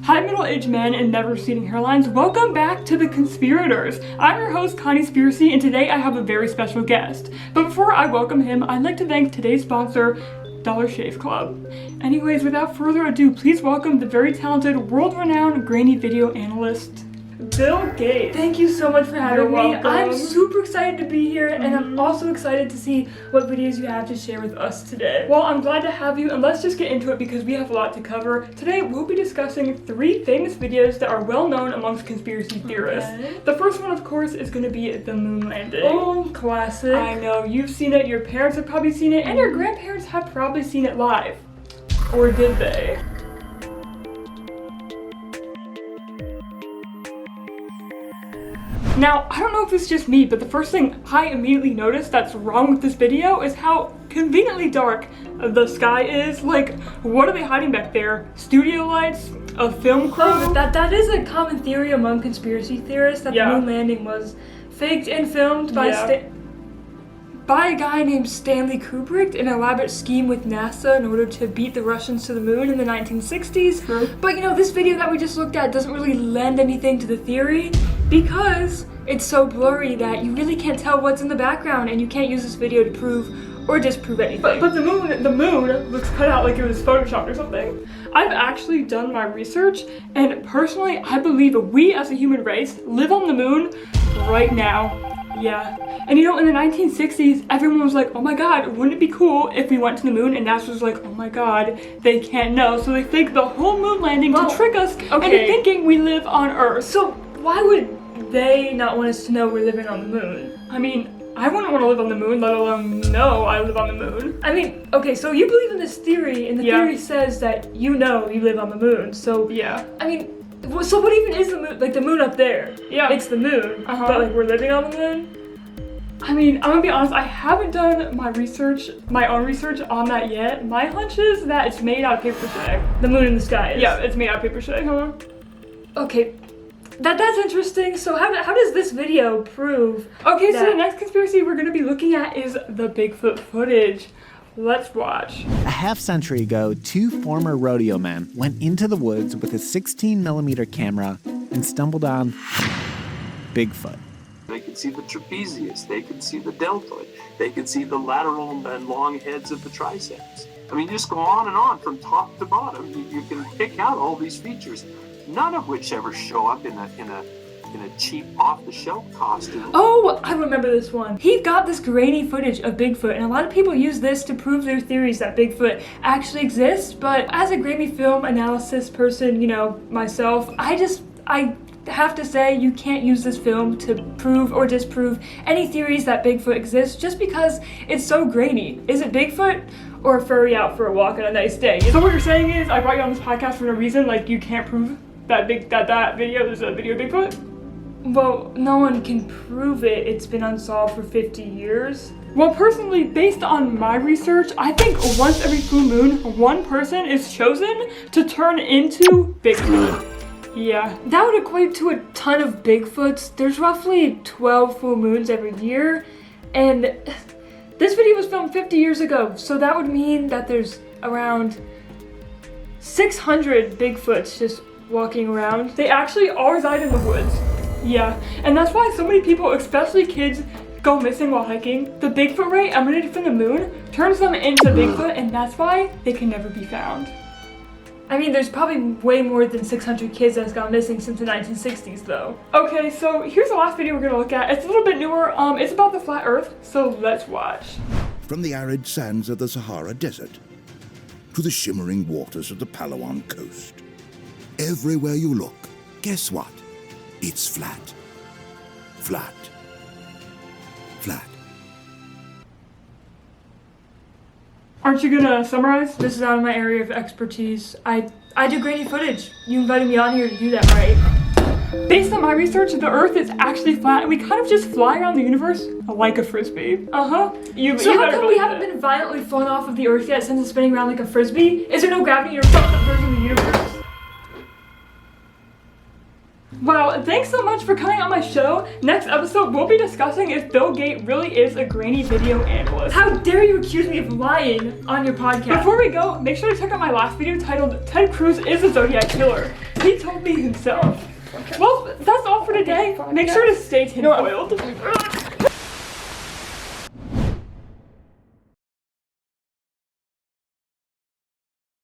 Hi middle-aged men and never receding hairlines, welcome back to the Conspirators. I'm your host, Conspiracy, and today I have a very special guest. But before I welcome him, I'd like to thank today's sponsor, Dollar Shave Club. Anyways, without further ado, please welcome the very talented, world-renowned Grainy video analyst, Bill Gates. Thank you so much for having me. welcome. I'm super excited to be here, and I'm also excited to see what videos you have to share with us today. Well, I'm glad to have you, and let's just get into it because we have a lot to cover. Today, we'll be discussing 3 famous videos that are well known amongst conspiracy theorists. Okay. The first one, of course, is going to be the moon landing. Oh, classic. I know, you've seen it, your parents have probably seen it, and your grandparents have probably seen it live. Or did they? Now, I don't know if it's just me, but the first thing I immediately noticed that's wrong with this video is how conveniently dark the sky is. Like, what are they hiding back there? Studio lights? A film crew? That is a common theory among conspiracy theorists, that the moon landing was faked and filmed by a guy named Stanley Kubrick in an elaborate scheme with NASA in order to beat the Russians to the moon in the 1960s. True. But you know, this video that we just looked at doesn't really lend anything to the theory because it's so blurry that you really can't tell what's in the background, and you can't use this video to prove or disprove anything. But the moon looks cut out like it was photoshopped or something. I've actually done my research, and personally, I believe we as a human race live on the moon right now. Yeah. And you know, in the 1960s, everyone was like, oh my god, wouldn't it be cool if we went to the moon? And NASA was like, oh my god, they can't know. So they faked the whole moon landing to trick us into thinking we live on Earth. So why would they not want us to know we're living on the moon? I mean, I wouldn't want to live on the moon, let alone know I live on the moon. I mean, okay, so you believe in this theory, and the theory says that you know you live on the moon. So yeah. I mean, so what even is the moon? Like the moon up there? Yeah. It's the moon. But like we're living on the moon? I mean, I'm gonna be honest, I haven't done my own research on that yet. My hunch is that it's made out of paper mache. The moon in the sky is. Yeah, it's made out of paper mache, huh? Okay. That's interesting. So how does this video prove? Okay, so the next conspiracy we're gonna be looking at is the Bigfoot footage. Let's watch. A half-century ago, 2 former rodeo men went into the woods with a 16mm camera and stumbled on Bigfoot. They could see the trapezius, they could see the deltoid, they could see the lateral and long heads of the triceps. I mean, just go on and on from top to bottom. You can pick out all these features, none of which ever show up in a cheap off-the-shelf costume. Oh, I remember this one. He got this grainy footage of Bigfoot, and a lot of people use this to prove their theories that Bigfoot actually exists. But as a grainy film analysis person, you know, myself, I have to say you can't use this film to prove or disprove any theories that Bigfoot exists just because it's so grainy. Is it Bigfoot or a furry out for a walk on a nice day? So what you're saying is I brought you on this podcast for no reason, like you can't prove that video is a video of Bigfoot? Well, no one can prove it. It's been unsolved for 50 years. Well, personally, based on my research, I think once every full moon, one person is chosen to turn into Bigfoot. Yeah. That would equate to a ton of Bigfoots. There's roughly 12 full moons every year, and this video was filmed 50 years ago, so that would mean that there's around 600 Bigfoots just walking around. They actually all reside in the woods. Yeah, and that's why so many people, especially kids, go missing while hiking. The Bigfoot ray emanated from the moon turns them into Bigfoot, and that's why they can never be found. I mean, there's probably way more than 600 kids that's gone missing since the 1960s, though. Okay, so here's the last video we're gonna look at. It's a little bit newer. It's about the flat Earth, so let's watch. From the arid sands of the Sahara Desert to the shimmering waters of the Palawan coast, everywhere you look, guess what? It's flat. Flat. Flat. Aren't you gonna summarize? This is out of my area of expertise. I do grainy footage. You invited me on here to do that, right? Based on my research, the Earth is actually flat, and we kind of just fly around the universe like a frisbee. So how come we haven't been violently flown off of the Earth yet since it's spinning around like a frisbee? Is there no gravity in your fucked up version of the universe? Wow, thanks so much for coming on my show. Next episode, we'll be discussing if Bill Gates really is a grainy video analyst. How dare you accuse me of lying on your podcast? Before we go, make sure to check out my last video titled Ted Cruz is a Zodiac Killer. He He told me himself. Well, that's all for today. Make sure to stay tinfoiled.